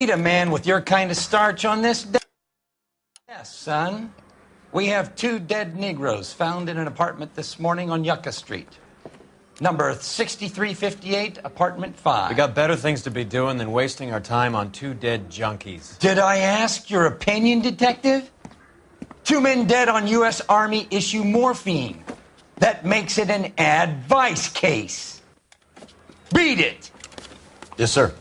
Need a man with your kind of starch on this day? Yes, son. We have 2 dead Negroes found in an apartment this morning on Yucca Street. Number 6358, apartment 5. We got better things to be doing than wasting our time on 2 dead junkies. Did I ask your opinion, detective? 2 men dead on U.S. Army issue morphine. That makes it an advice case. Read it. Yes, sir.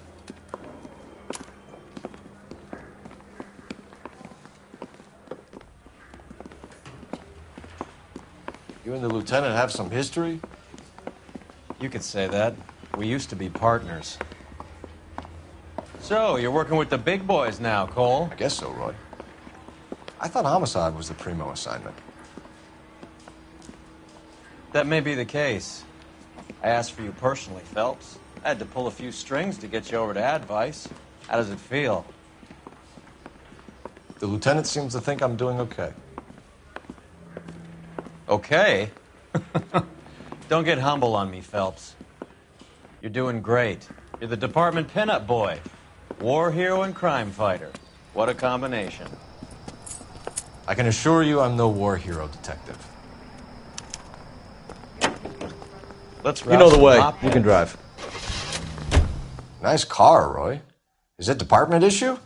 You and the lieutenant have some history? You could say that. We used to be partners. So, you're working with the big boys now, Cole? I guess so, Roy. I thought homicide was the primo assignment. That may be the case. I asked for you personally, Phelps. I had to pull a few strings to get you over to advice. How does it feel? The lieutenant seems to think I'm doing okay. Okay? Don't get humble on me, Phelps. You're doing great. You're the department pinup boy. War hero and crime fighter. What a combination. I can assure you I'm no war hero, detective. Let's You know the way. mop You can heads. drive. Nice car, Roy. Is it department issue?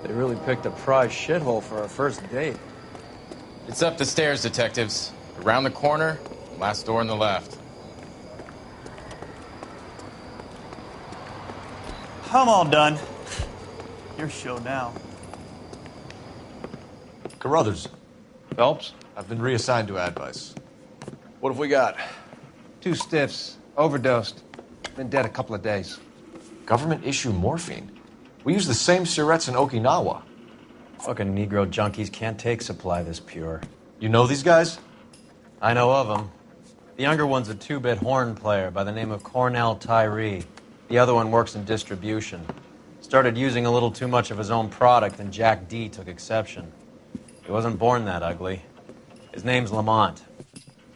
They really picked a prize shithole for our first date. It's up the stairs, detectives. Around the corner, last door on the left. I'm all done. Your show now. Carruthers, Phelps, I've been reassigned to advice. what have we got? 2 stiffs, overdosed, been dead a couple of days. Government issue morphine. We use the same syrettes in Okinawa. Fucking Negro junkies can't take supply this pure. You know these guys? I know of them. The younger one's a 2-bit horn player by the name of Cornell Tyree. The other one works in distribution. Started using a little too much of his own product, and Jack D took exception. He wasn't born that ugly. His name's Lamont.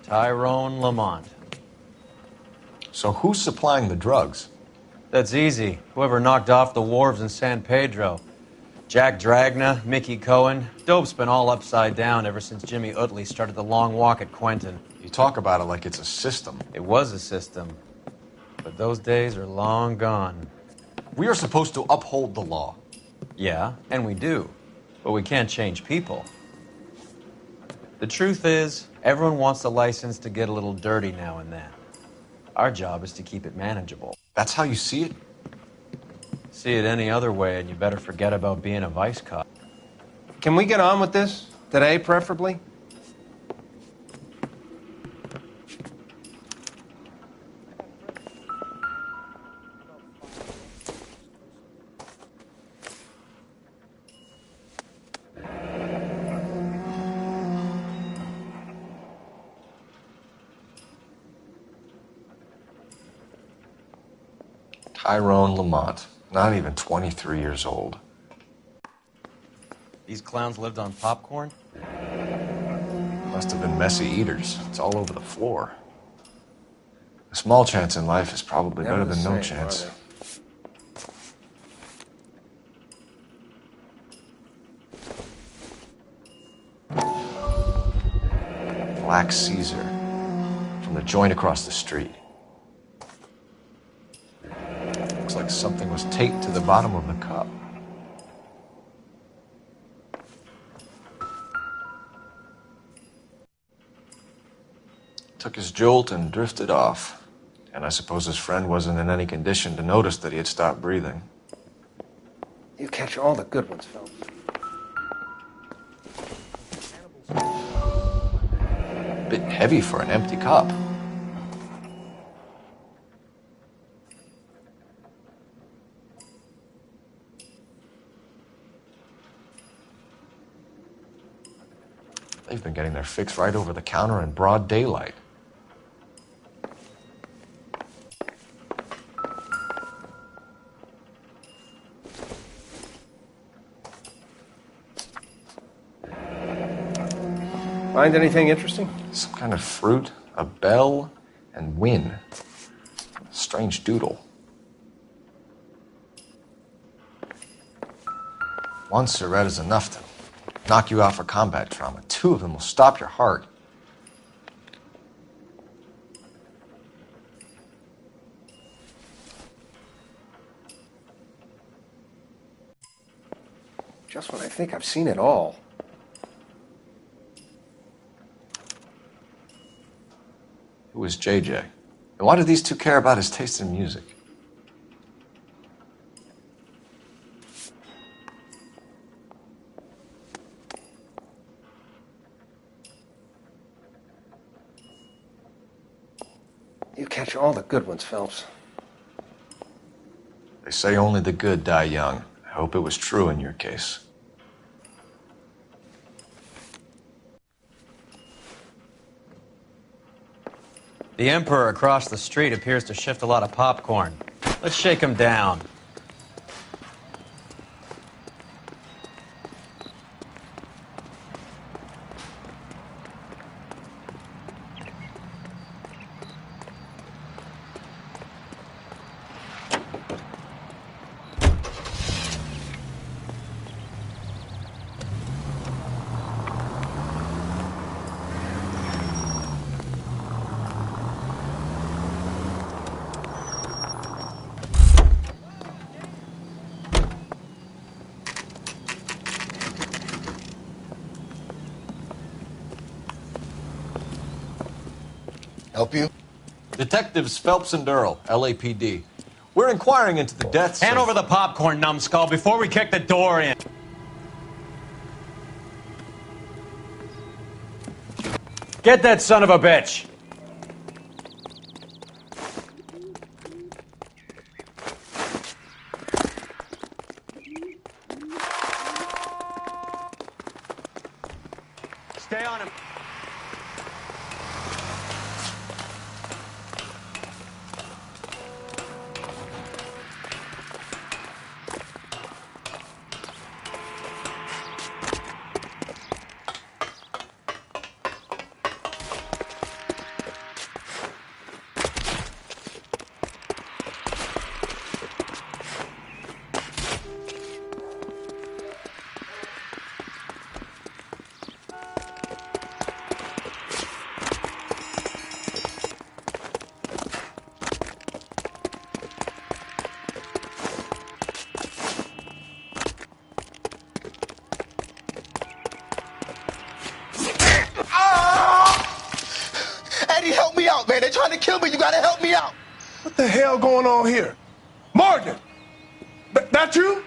Tyrone Lamont. So who's supplying the drugs? That's easy. Whoever knocked off the wharves in San Pedro. Jack Dragna, Mickey Cohen. Dope's been all upside down ever since Jimmy Utley started the long walk at Quentin. You talk about it like it's a system. It was a system. But those days are long gone. We are supposed to uphold the law. Yeah, and we do. But we can't change people. The truth is, everyone wants the license to get a little dirty now and then. Our job is to keep it manageable. That's how you see it? See it any other way, and you better forget about being a vice cop. Can we get on with this? Today, preferably? Tyrone Lamont, not even 23 years old. These clowns lived on popcorn? Must have been messy eaters. It's all over the floor. A small chance in life is probably better than no chance. Black Caesar from the joint across the street. Looks like something was taped to the bottom of the cup. Took his jolt and drifted off. And I suppose his friend wasn't in any condition to notice that he had stopped breathing. You catch all the good ones, Phelps. Bit heavy for an empty cup. They've been getting their fix right over the counter in broad daylight. Find anything interesting? Some kind of fruit, a bell, and win. Strange doodle. One cigarette is enough to knock you out for combat trauma. 2 of them will stop your heart. Just when I think I've seen it all. Who was JJ? And why do these 2 care about his taste in music? You catch all the good ones, Phelps. They say only the good die young. I hope it was true in your case. The Emperor across the street appears to shift a lot of popcorn. Let's shake him down. Help you? Detectives Phelps and Earl, LAPD. We're inquiring into the deaths Hand of... over the popcorn, numbskull, before we kick the door in. Get that son of a bitch! Stay on him. Eddie, help me out, man. They're trying to kill me. You gotta help me out. What the hell going on here? Morgan! That you?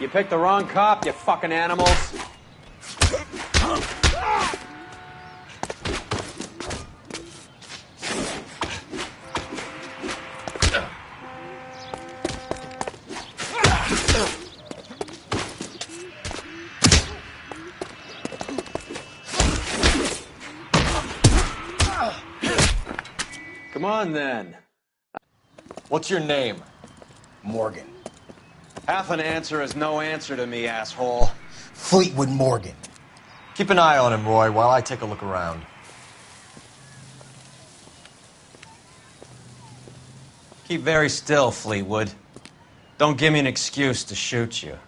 You picked the wrong cop, you fucking animals. Come on, then. What's your name? Morgan. Half an answer is no answer to me, asshole. Fleetwood Morgan. Keep an eye on him, Roy, while I take a look around. Keep very still, Fleetwood. Don't give me an excuse to shoot you.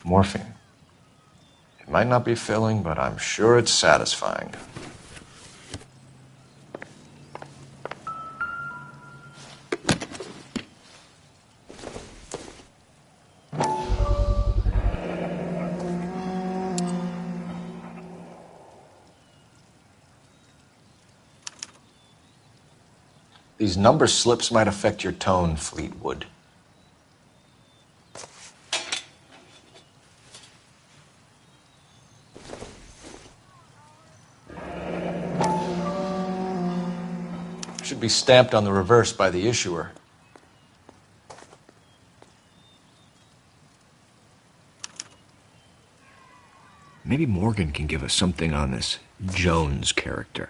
Morphine. It might not be filling, but I'm sure it's satisfying. These number slips might affect your tone, Fleetwood. Should be stamped on the reverse by the issuer. Maybe Morgan can give us something on this Jones character.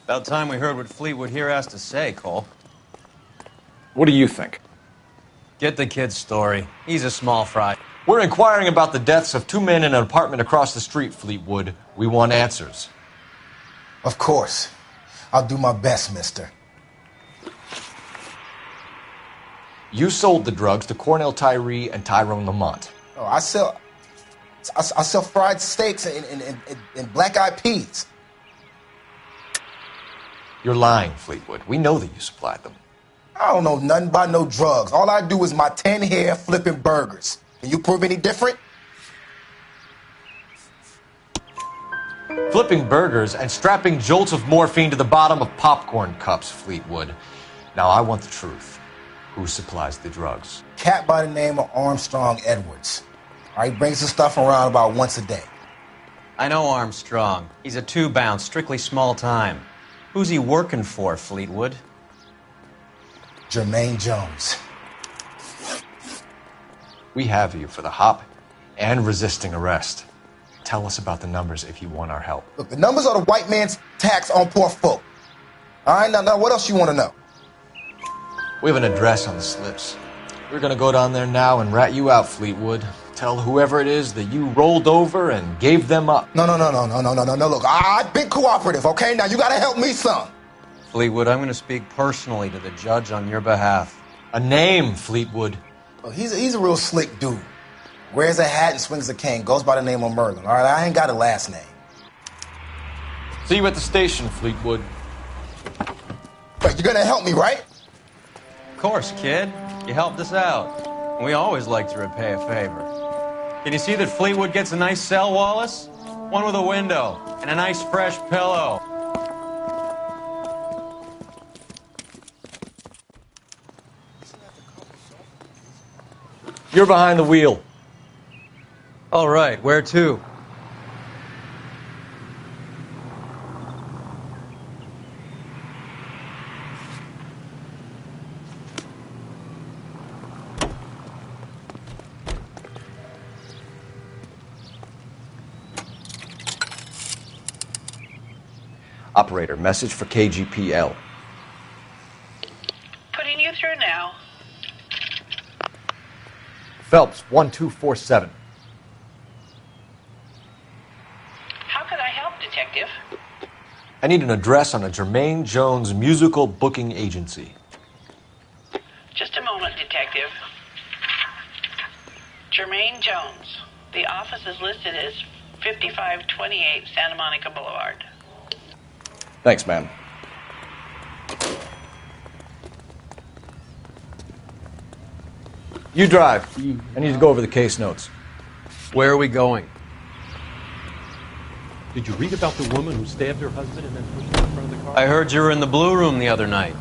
About time we heard what Fleetwood here has to say, Cole. What do you think? Get the kid's story. He's a small fry. We're inquiring about the deaths of two men in an apartment across the street, Fleetwood. We want answers. Of course. I'll do my best, mister. You sold the drugs to Cornell Tyree and Tyrone Lamont. Oh, I sell fried steaks and black-eyed peas. You're lying, Fleetwood. We know that you supplied them. I don't know nothing about no drugs. All I do is my 10 hair flipping burgers. Can you prove any different? Flipping burgers and strapping jolts of morphine to the bottom of popcorn cups, Fleetwood. Now I want the truth. Who supplies the drugs? Cat by the name of Armstrong Edwards. All right, brings the stuff around about once a day. I know Armstrong. He's a two-bounce, strictly small time. Who's he working for, Fleetwood? Jermaine Jones. We have you for the hop and resisting arrest. Tell us about the numbers if you want our help. Look, the numbers are the white man's tax on poor folk. All right, now what else you want to know? We have an address on the slips. We're gonna go down there now and rat you out, Fleetwood. Tell whoever it is that you rolled over and gave them up. No. Look, I've been cooperative, okay? Now you gotta help me some. Fleetwood, I'm going to speak personally to the judge on your behalf. A name, Fleetwood. Well, he's a real slick dude. Wears a hat and swings a cane. Goes by the name of Merlin. All right, I ain't got a last name. See you at the station, Fleetwood. But you're gonna help me, right? Of course, kid. You helped us out. We always like to repay a favor. Can you see that Fleetwood gets a nice cell, Wallace? One with a window and a nice fresh pillow. You're behind the wheel. All right, where to? Operator, message for KGPL. Putting you through now. Phelps, 1247. How could I help, Detective? I need an address on a Jermaine Jones musical booking agency. Just a moment, Detective. Jermaine Jones. The office is listed as 5528 Santa Monica Boulevard. Thanks, ma'am. You drive. I need to go over the case notes. Where are we going? Did you read about the woman who stabbed her husband and then pushed him in front of the car? I heard you were in the Blue Room the other night.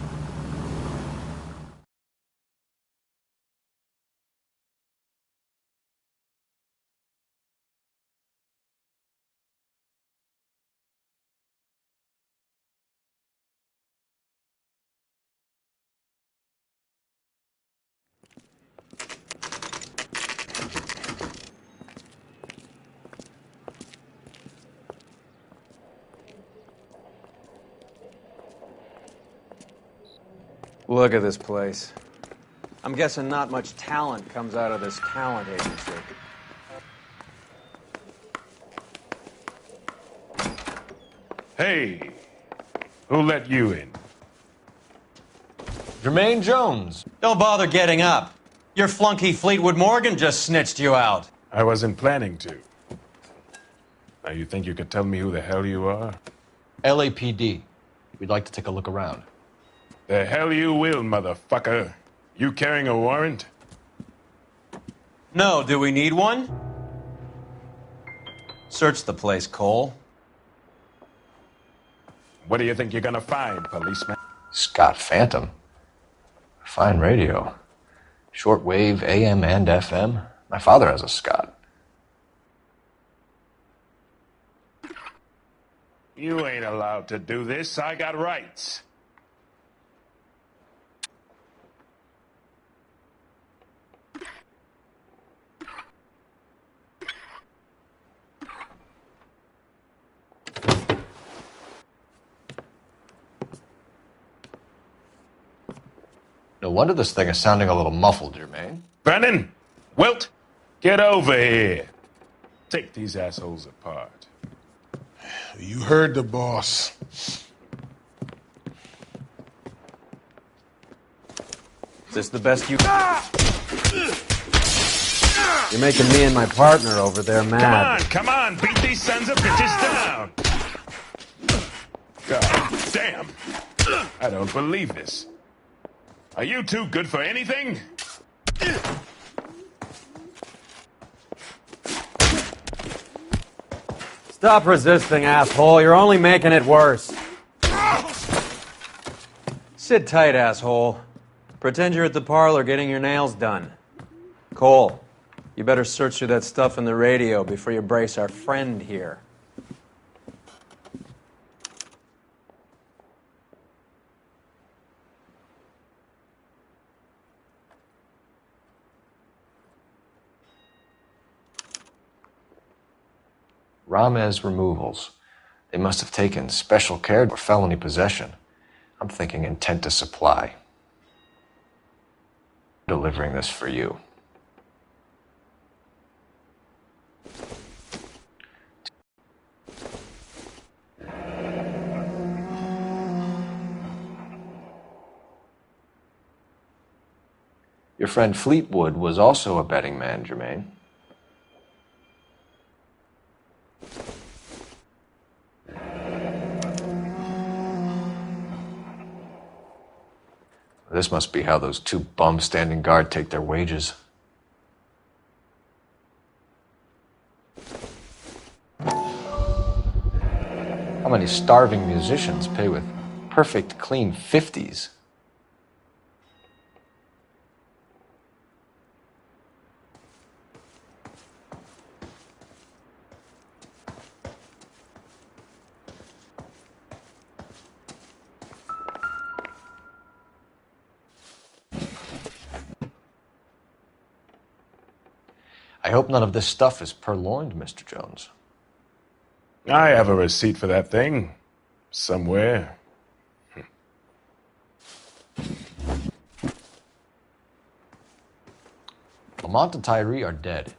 Look at this place. I'm guessing not much talent comes out of this talent agency. Hey, who let you in? Jermaine Jones. Don't bother getting up. Your flunky Fleetwood Morgan just snitched you out. I wasn't planning to. Now, you think you could tell me who the hell you are? LAPD. We'd like to take a look around. The hell you will, motherfucker. You carrying a warrant? No, do we need one? Search the place, Cole. What do you think you're gonna find, policeman? Scott Phantom. Fine radio. Shortwave, AM and FM. My father has a Scott. You ain't allowed to do this. I got rights. No wonder this thing is sounding a little muffled, Jermaine. Brennan, Wilt, get over here. Take these assholes apart. You heard the boss. Is this the best you... You're making me and my partner over there mad. Come on, beat these sons of bitches down. God damn. I don't believe this. Are you two good for anything? Stop resisting, asshole. You're only making it worse. Sit tight, asshole. Pretend you're at the parlor getting your nails done. Cole, you better search through that stuff in the radio before you brace our friend here. Ramez removals. They must have taken special care for felony possession. I'm thinking intent to supply. Delivering this for you. Your friend Fleetwood was also a betting man, Jermaine. This must be how those two bums standing guard take their wages. How many starving musicians pay with perfect, clean 50s? I hope none of this stuff is purloined, Mr. Jones. I have a receipt for that thing. Somewhere. Lamont and Tyree are dead.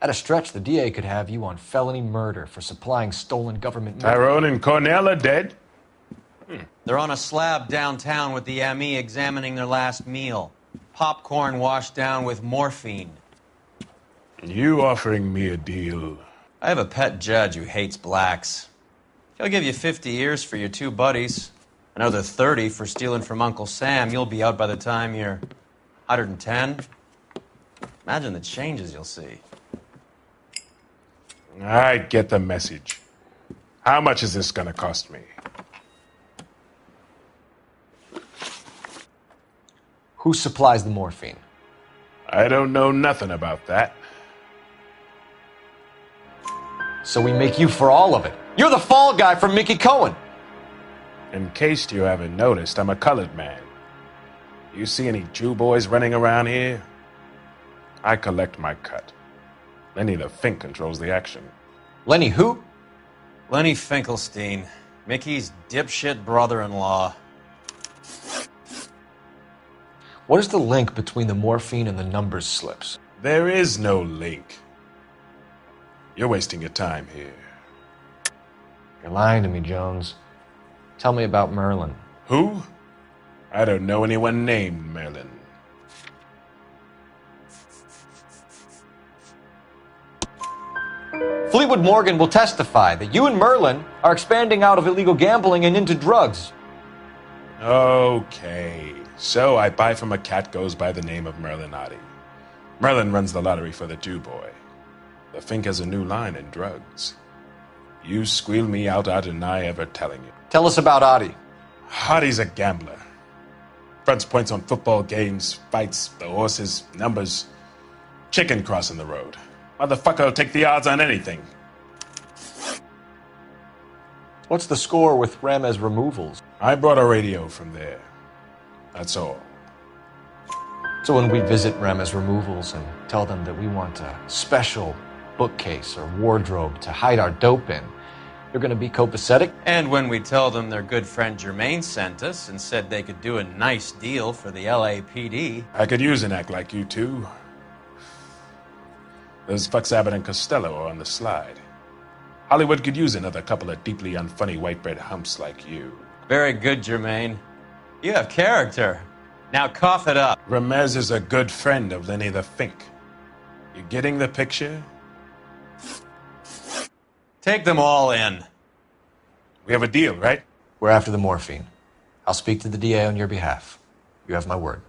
At a stretch, the DA could have you on felony murder for supplying stolen government money. Tyrone and Cornell are dead? They're on a slab downtown with the ME examining their last meal. Popcorn washed down with morphine. You offering me a deal? I have a pet judge who hates blacks. He'll give you 50 years for your two buddies. Another 30 for stealing from Uncle Sam. You'll be out by the time you're 110. Imagine the changes you'll see. I get the message. How much is this gonna cost me? Who supplies the morphine? I don't know nothing about that. So we make you for all of it. You're the fall guy from Mickey Cohen. In case you haven't noticed, I'm a colored man. You see any Jew boys running around here? I collect my cut. Lenny the Fink controls the action. Lenny who? Lenny Finkelstein, Mickey's dipshit brother-in-law. What is the link between the morphine and the numbers slips? There is no link. You're wasting your time here. You're lying to me, Jones. Tell me about Merlin. Who? I don't know anyone named Merlin. Fleetwood Morgan will testify that you and Merlin are expanding out of illegal gambling and into drugs. Okay. So I buy from a cat goes by the name of Merlinotti. Merlin runs the lottery for the Jew boy. The Fink has a new line in drugs. You squeal me out, I deny ever telling you. Tell us about Adi. Adi's a gambler. Fronts points on football games, fights, the horses, numbers. Chicken crossing the road. Motherfucker will take the odds on anything. What's the score with Ramez Removals? I brought a radio from there. That's all. So when we visit Ramez Removals and tell them that we want a special bookcase or wardrobe to hide our dope in, they're going to be copacetic? And when we tell them their good friend Jermaine sent us and said they could do a nice deal for the LAPD. I could use an act like you two. Those fucks Abbott and Costello are on the slide. Hollywood could use another couple of deeply unfunny white bread humps like you. Very good, Jermaine. You have character. Now cough it up. Ramez is a good friend of Lenny the Fink. You getting the picture? Take them all in. We have a deal, right? We're after the morphine. I'll speak to the DA on your behalf. You have my word.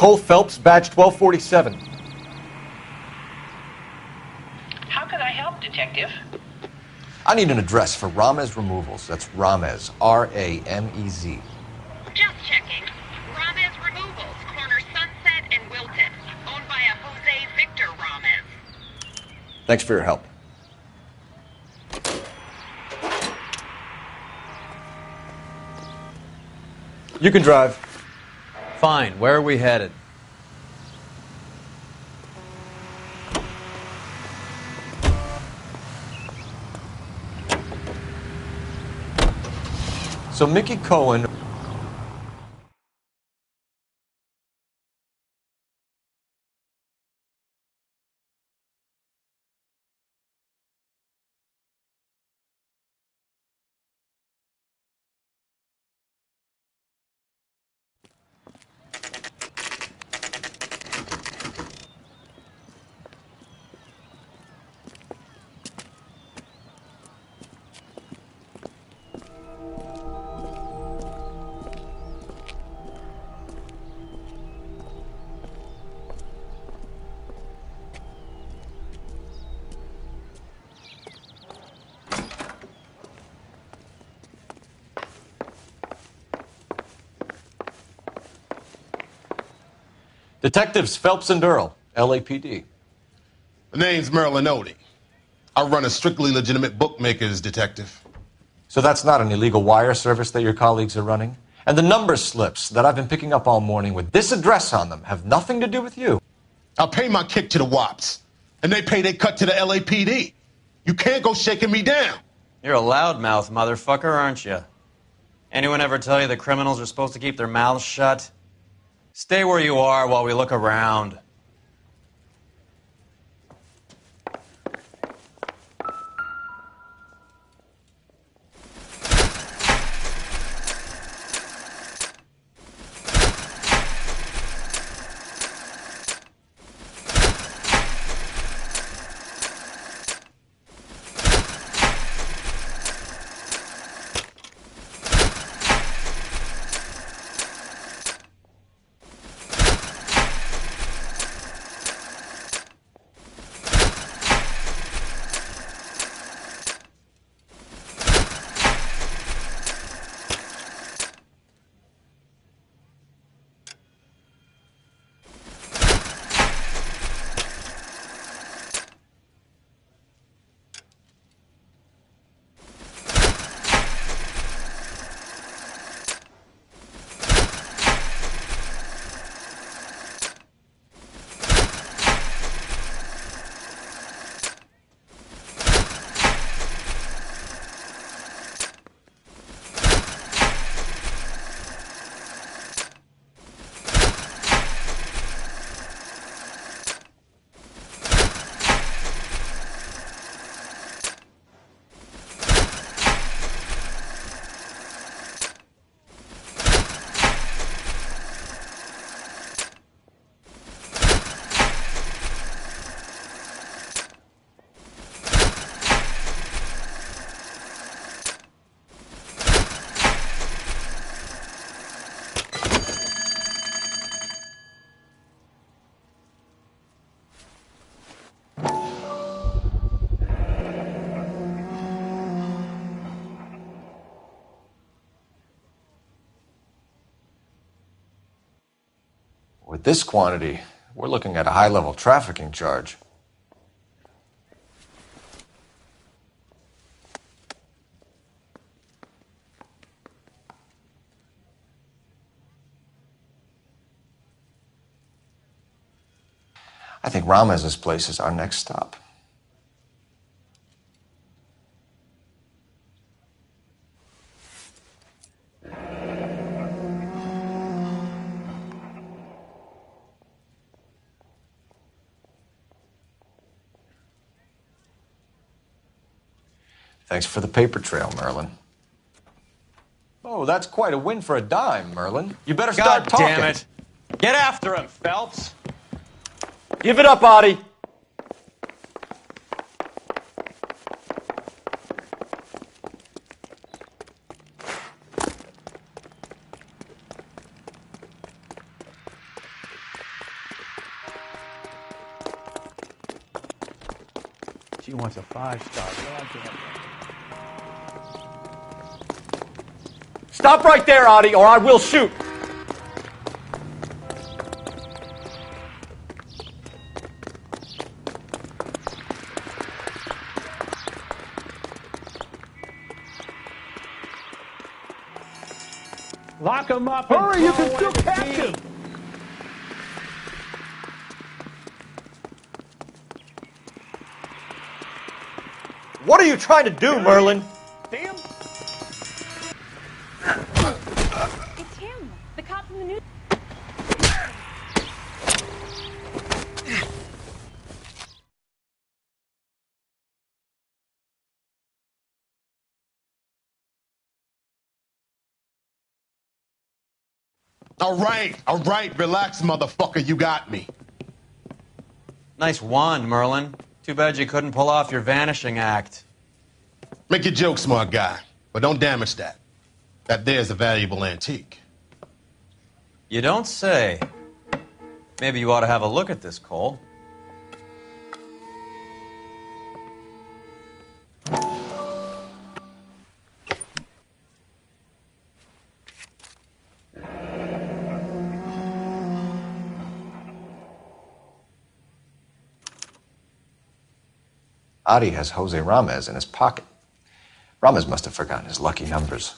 Cole Phelps, badge 1247. How can I help, Detective? I need an address for Ramez Removals. That's Ramez, R-A-M-E-Z. Just checking. Ramez Removals, corner Sunset and Wilton. Owned by a Jose Victor Ramez. Thanks for your help. You can drive. Fine. Where are we headed? So Mickey Cohen... Detectives Phelps and Earl, LAPD. The name's Merlin Odie. I run a strictly legitimate bookmaker's detective. So that's not an illegal wire service that your colleagues are running? And the number slips that I've been picking up all morning with this address on them have nothing to do with you? I pay my kick to the WAPs, and they pay their cut to the LAPD. You can't go shaking me down. You're a loudmouth motherfucker, aren't you? Anyone ever tell you that criminals are supposed to keep their mouths shut? Stay where you are while we look around. With this quantity, we're looking at a high-level trafficking charge. I think Ramez's place is our next stop. Thanks for the paper trail, Merlin. Oh, that's quite a win for a dime, Merlin. You better start talking. God damn it. Get after him, Phelps. Give it up, Audie. She wants a 5-star. Stop right there, Audie, or I will shoot. Lock him up. Hurry, you can throw still in the catch key. him. What are you trying to do, Merlin? Damn. It's him, the cop from the news. All right, relax, motherfucker, you got me. Nice wand, Merlin. Too bad you couldn't pull off your vanishing act. Make your joke, smart guy, but don't damage that. That there's a valuable antique. You don't say. Maybe you ought to have a look at this, Cole. Adi has Jose Ramez in his pocket. Ramez must have forgotten his lucky numbers.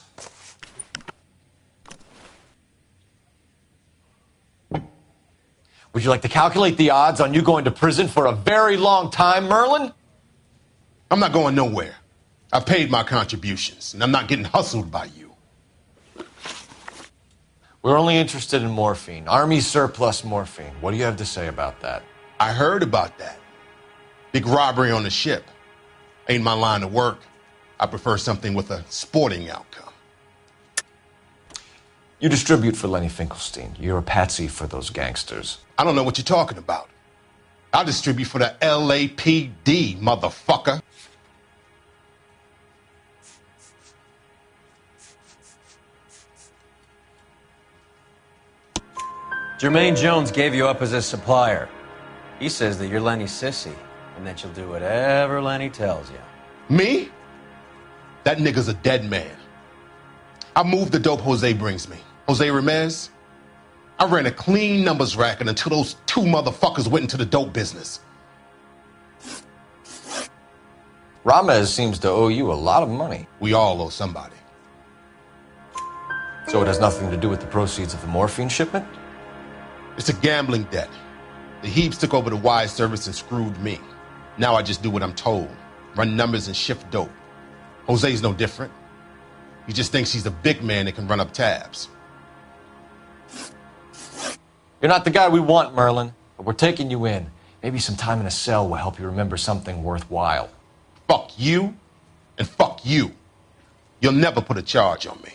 Would you like to calculate the odds on you going to prison for a very long time, Merlin? I'm not going nowhere. I paid my contributions, and I'm not getting hustled by you. We're only interested in morphine. Army surplus morphine. What do you have to say about that? I heard about that. Big robbery on the ship. Ain't my line of work. I prefer something with a sporting outcome. You distribute for Lenny Finkelstein. You're a patsy for those gangsters. I don't know what you're talking about. I distribute for the LAPD, motherfucker. Jermaine Jones gave you up as his supplier. He says that you're Lenny's sissy, and that you'll do whatever Lenny tells you. Me? That nigga's a dead man. I move the dope Jose brings me. Jose Ramez? I ran a clean numbers racket until those two motherfuckers went into the dope business. Ramez seems to owe you a lot of money. We all owe somebody. So it has nothing to do with the proceeds of the morphine shipment? It's a gambling debt. The Heaps took over the wire service and screwed me. Now I just do what I'm told. Run numbers and shift dope. Jose's no different. He just thinks he's the big man that can run up tabs. You're not the guy we want, Merlin, but we're taking you in. Maybe some time in a cell will help you remember something worthwhile. Fuck you, and fuck you. You'll never put a charge on me.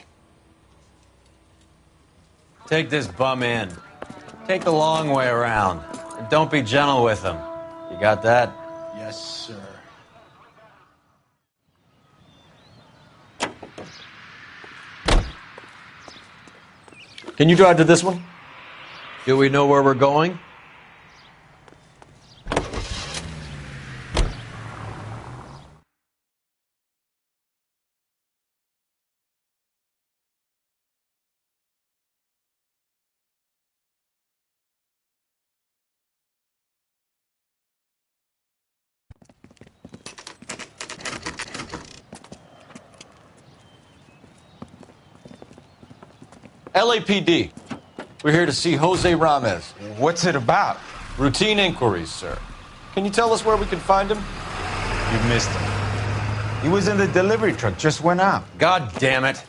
Take this bum in. Take the long way around. And don't be gentle with him. You got that? Yes, sir. Can you drive to this one? Do we know where we're going? LAPD. We're here to see Jose Ramez. What's it about? Routine inquiries, sir. Can you tell us where we can find him? You missed him. He was in the delivery truck, just went out. God damn it.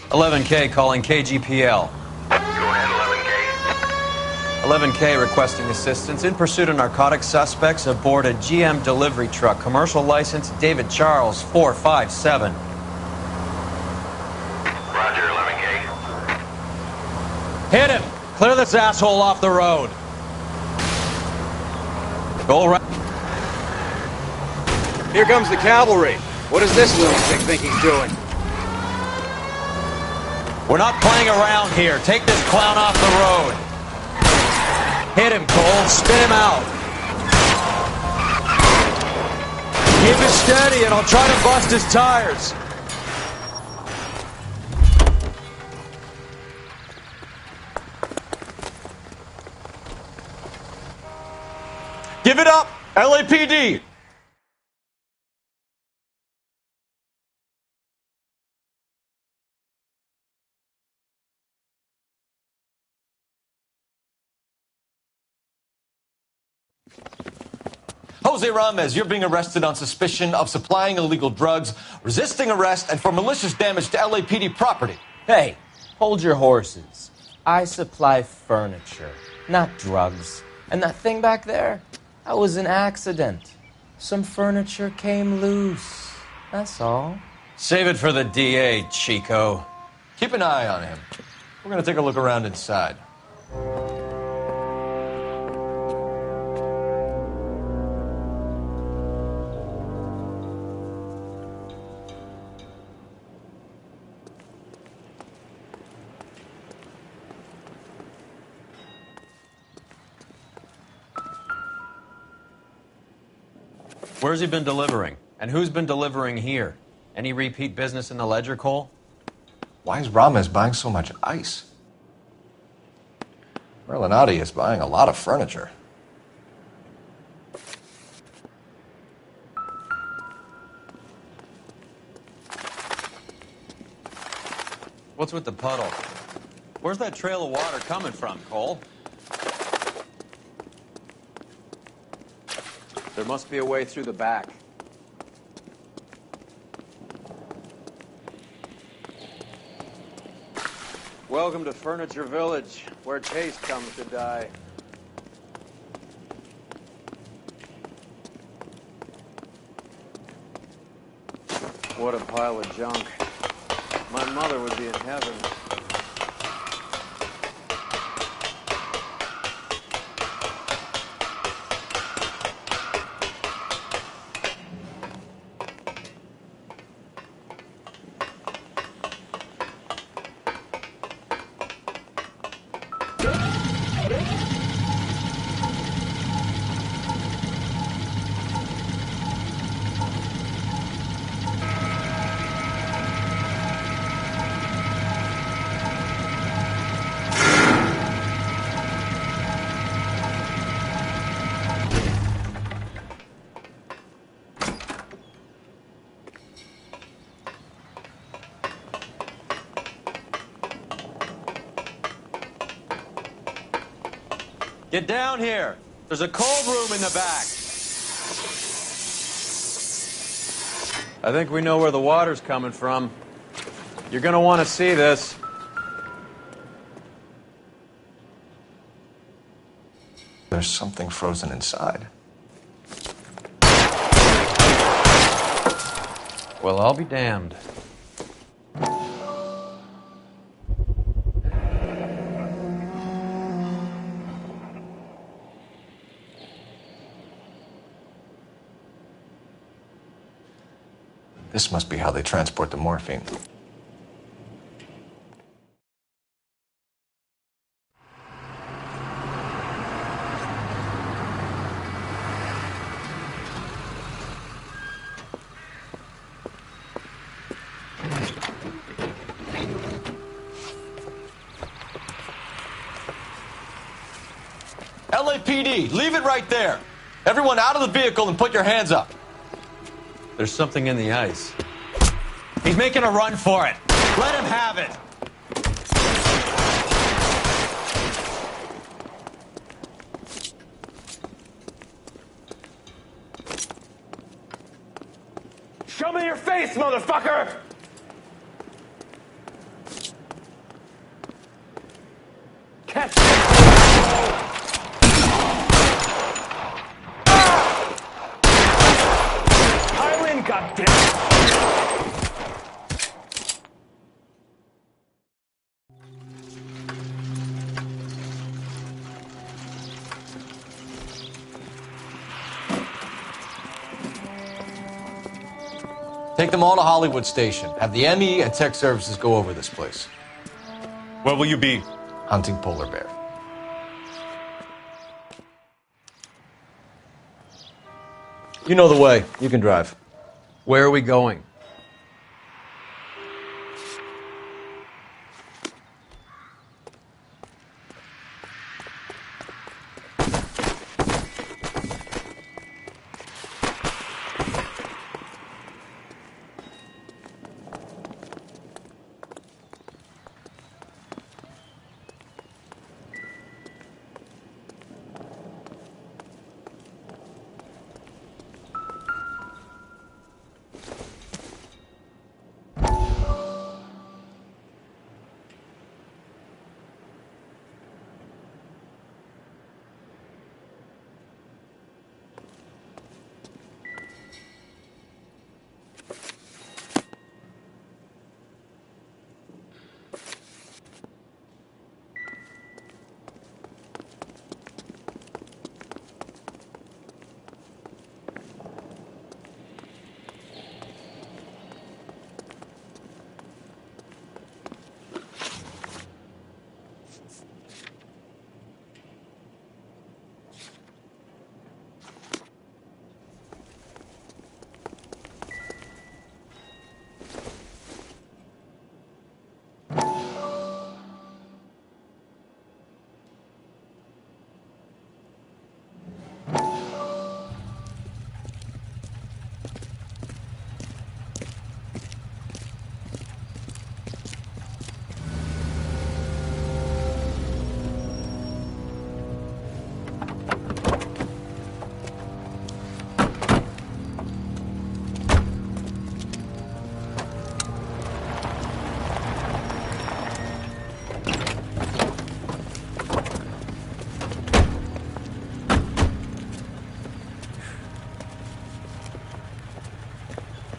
11K calling KGPL. Go ahead, 11K. 11K requesting assistance in pursuit of narcotic suspects aboard a GM delivery truck. Commercial license David Charles 457. Roger, 11K. Hit him! Clear this asshole off the road. Go right. Here comes the cavalry. What does this lunatic think he's doing? We're not playing around here. Take this clown off the road. Hit him, Cole. Spin him out. Keep it steady and I'll try to bust his tires. Give it up, LAPD. Jose Ramez, you're being arrested on suspicion of supplying illegal drugs, resisting arrest, and for malicious damage to LAPD property. Hey, hold your horses. I supply furniture, not drugs. And that thing back there, that was an accident. Some furniture came loose. That's all. Save it for the DA, Chico. Keep an eye on him. We're going to take a look around inside. Where's he been delivering? And who's been delivering here? Any repeat business in the ledger, Cole? Why is Ramez buying so much ice? Merlinotti is buying a lot of furniture. What's with the puddle? Where's that trail of water coming from, Cole? There must be a way through the back. Welcome to Furniture Village, where taste comes to die. What a pile of junk. My mother would be in heaven. Get down here. There's a cold room in the back. I think we know where the water's coming from. You're gonna want to see this. There's something frozen inside. Well, I'll be damned. This must be how they transport the morphine. LAPD, leave it right there. Everyone out of the vehicle and put your hands up. There's something in the ice. He's making a run for it. Let him have it. Show me your face, motherfucker! Catch it! Pile in, goddammit! Take them all to Hollywood Station. Have the ME and tech services go over this place. Where will you be? Hunting polar bear. You know the way. You can drive. Where are we going?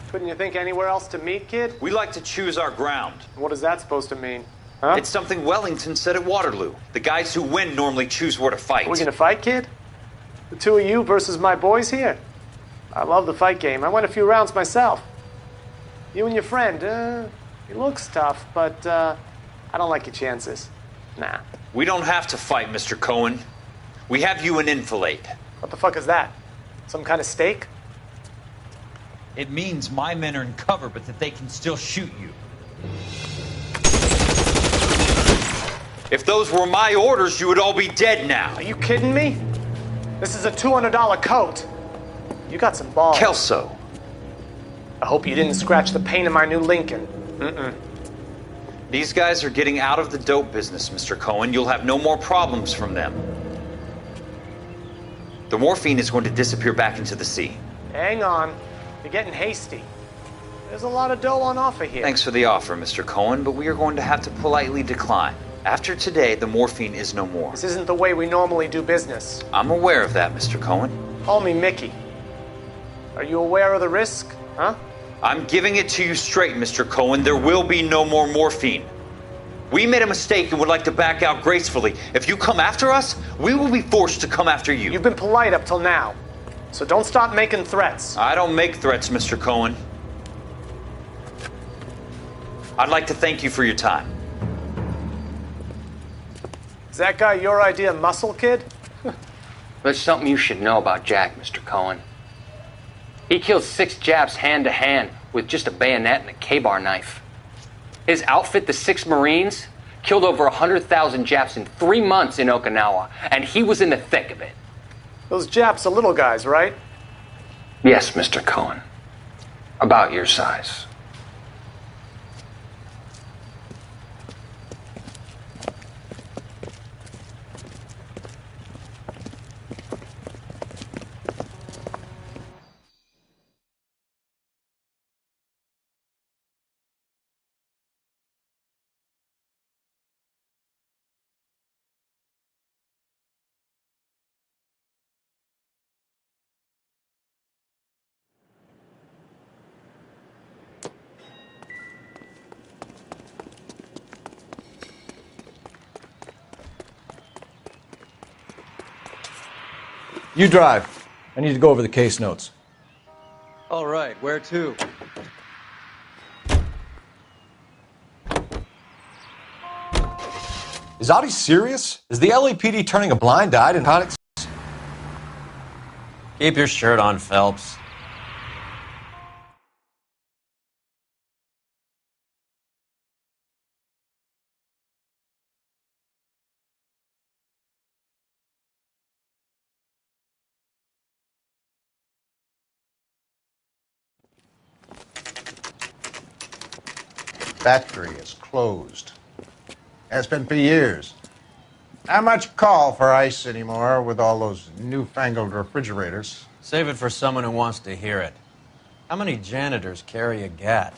Couldn't you think anywhere else to meet, kid? We like to choose our ground. What is that supposed to mean? Huh? It's something Wellington said at Waterloo. The guys who win normally choose where to fight. Are we gonna fight, kid? The two of you versus my boys here? I love the fight game. I went a few rounds myself. You and your friend, he looks tough, but I don't like your chances. Nah. We don't have to fight, Mr. Cohen. We have you in enfilade. What the fuck is that? Some kind of steak? It means my men are in cover, but that they can still shoot you. If those were my orders, you would all be dead now. Are you kidding me? This is a $200 coat. You got some balls. Kelso. I hope you didn't scratch the paint of my new Lincoln. Mm-mm. These guys are getting out of the dope business, Mr. Cohen. You'll have no more problems from them. The morphine is going to disappear back into the sea. Hang on. You're getting hasty. There's a lot of dough on offer here. Thanks for the offer, Mr. Cohen, but we are going to have to politely decline. After today, the morphine is no more. This isn't the way we normally do business. I'm aware of that, Mr. Cohen. Call me Mickey. Are you aware of the risk, huh? I'm giving it to you straight, Mr. Cohen. There will be no more morphine. We made a mistake and would like to back out gracefully. If you come after us, we will be forced to come after you. You've been polite up till now, so don't stop making threats. I don't make threats, Mr. Cohen. I'd like to thank you for your time. Is that guy your idea of muscle, kid? There's something you should know about Jack, Mr. Cohen. He killed 6 Japs hand to hand with just a bayonet and a K-bar knife. His outfit, the 6 Marines, killed over 100,000 Japs in 3 months in Okinawa, and he was in the thick of it. Those Japs are little guys, right? Yes, Mr. Cohen. About your size. You drive. I need to go over the case notes. All right, where to? Is Audie serious? Is the LAPD turning a blind eye to narcotics? Keep your shirt on, Phelps. Factory is closed. Has been for years. Not much call for ice anymore with all those newfangled refrigerators. Save it for someone who wants to hear it. How many janitors carry a gat?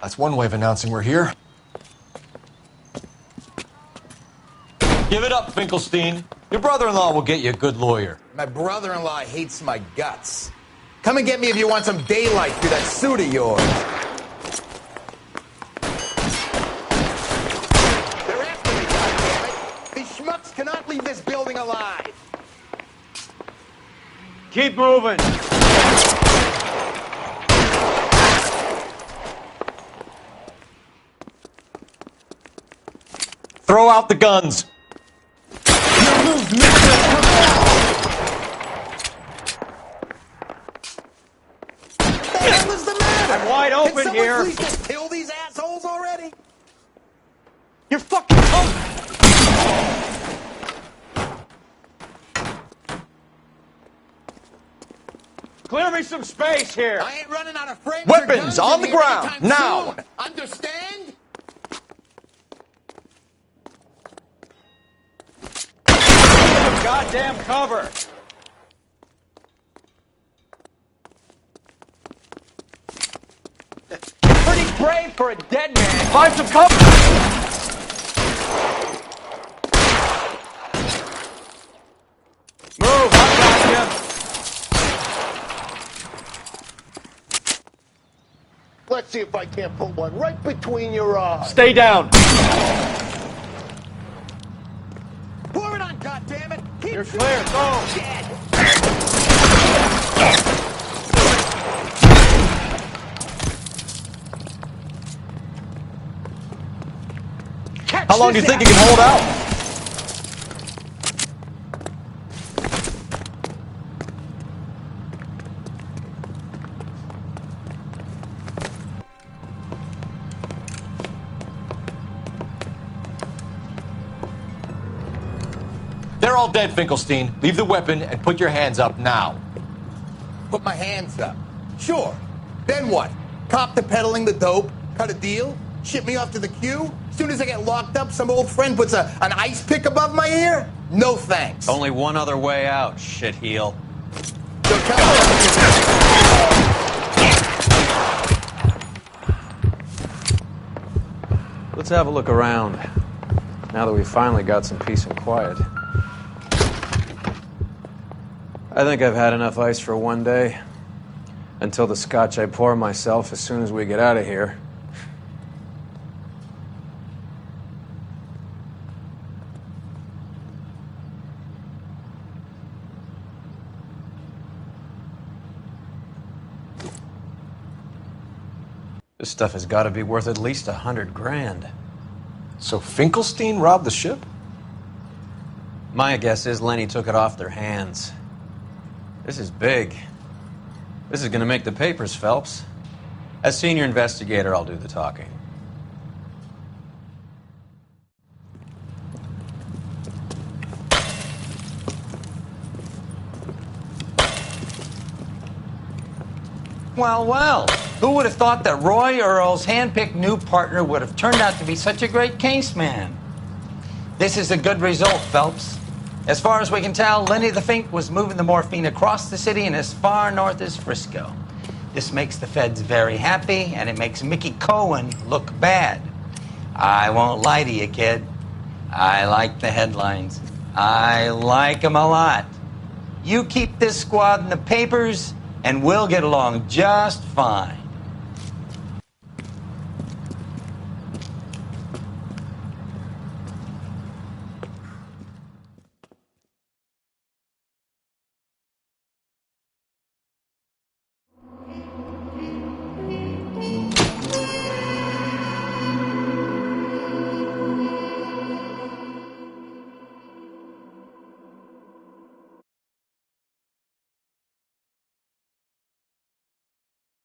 That's one way of announcing we're here. Give it up, Finkelstein. Your brother-in-law will get you a good lawyer. My brother-in-law hates my guts. Come and get me if you want some daylight through that suit of yours. They're after me, goddammit. These schmucks cannot leave this building alive. Keep moving. Throw out the guns. What's the matter? I'm wide open Can someone here. please just kill these assholes already? You're fucking home. Clear me some space here. I ain't running out of frames. Weapons on the ground, now. Soon. Understand? Goddamn cover. Pretty brave for a dead man. Find some cover. Move, I got you. Let's see if I can't put one right between your eyes. Stay down. Pour it on, goddammit! Keep You're clear. Go. dead. How long do you think you can hold out? They're all dead, Finkelstein. Leave the weapon and put your hands up now. Put my hands up. Sure. Then what? Cop to peddling the dope? Cut a deal? Ship me off to the queue? Soon as I get locked up, some old friend puts an ice pick above my ear? No thanks. Only one other way out, shitheel. Let's have a look around, now that we've finally got some peace and quiet. I think I've had enough ice for one day, until the scotch I pour myself as soon as we get out of here. This stuff has got to be worth at least $100 grand. So Finkelstein robbed the ship? My guess is Lenny took it off their hands. This is big. This is going to make the papers, Phelps. As senior investigator, I'll do the talking. Well, well. Who would have thought that Roy Earle's hand-picked new partner would have turned out to be such a great case man? This is a good result, Phelps. As far as we can tell, Lenny the Fink was moving the morphine across the city and as far north as Frisco. This makes the feds very happy, and it makes Mickey Cohen look bad. I won't lie to you, kid. I like the headlines. I like them a lot. You keep this squad in the papers, and we'll get along just fine.